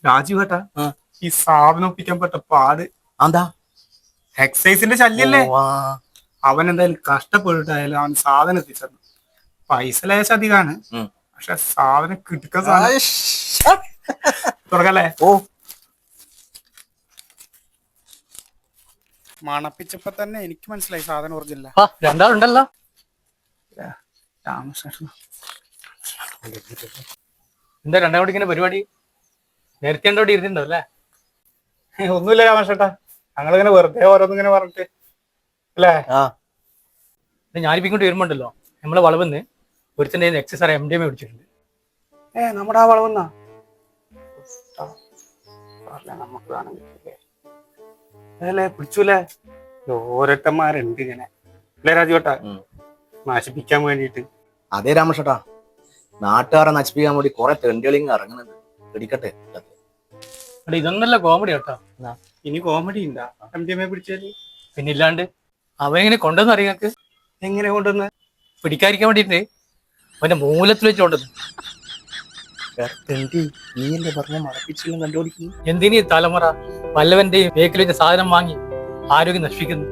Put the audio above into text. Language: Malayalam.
രാജീവ് ഏട്ടാ ഈ സാധനം ഒപ്പിക്കാൻ പെട്ട പാട് എന്താ എക്സൈസിന്റെ ശല്യല്ലേ. അവൻ എന്തായാലും കഷ്ടപ്പെട്ടിട്ടായാലും അവൻ സാധനം എത്തിച്ചത്. പൈസ ലേശം അധികമാണ്, പക്ഷെ സാധനം കിടക്കാൻ സാധനം തുറക്കല്ലേ. ഓ മണപ്പിച്ചപ്പോ തന്നെ എനിക്ക് മനസ്സിലായി സാധനം ഒറിജിനല്ല. രണ്ടാളുണ്ടല്ലോ. രാമകൃഷ്ണ എന്താ രണ്ടാം കൂടി ഇങ്ങനെ പരിപാടി? നേരത്തെ എന്തോടെ ഇരുന്നുണ്ടോ അല്ലേ? ഒന്നുമില്ല രാമകൃഷ്ണേട്ടാ, ഞങ്ങളിങ്ങനെ വെറുതെ ഓരോന്നിങ്ങനെ പറഞ്ഞിട്ട് അല്ലേ. ഞാനിപ്പോ ഇങ്ങോട്ട് വരുമ്പോണ്ടല്ലോ, നമ്മളെ വളവെന്ന് ഒരുത്തൻ്റെ എക്സസൈസ് MDMA പിടിച്ചിട്ടുണ്ട്. നമ്മുടെ ആ വളവെന്നാ നമുക്ക് വേണമെങ്കിൽ പിടിച്ചൂലേ. ഓരോരുത്തന്മാരുണ്ട് ഇങ്ങനെ അല്ലേ രാജുവേട്ടാ, നശിപ്പിക്കാൻ വേണ്ടിട്ട്. അതേ രാമകൃഷ്ണേട്ടാ, നാട്ടുകാരെ നശിപ്പിക്കാൻ വേണ്ടി കുറെ തെണ്ടികളിങ് ഇറങ്ങുന്നുണ്ട്. പിടിക്കട്ടെ. ഇതൊന്നല്ല കോമഡി കേട്ടോ. ഇനി കോമഡി ഉണ്ടാ MDMA പിടിച്ചാല്? പിന്നെ ഇല്ലാണ്ട് അവൻ എങ്ങനെ കൊണ്ടുവന്ന് അറിയാക്ക്? എങ്ങനെ കൊണ്ടുവന്ന്? പിടിക്കാതിരിക്കാൻ വേണ്ടിട്ട് അവന്റെ മൂലത്തിൽ വെച്ച് കൊണ്ടുവന്നു. നീയല്ലേ പറഞ്ഞ മറപ്പിച്ചില്ല കണ്ടുപിടിക്കുന്നു. എന്തിനീ തലമുറ വല്ലവന്റെയും ബേക്കിൽ വെച്ച സാധനം വാങ്ങി ആരോഗ്യം നശിപ്പിക്കുന്നു?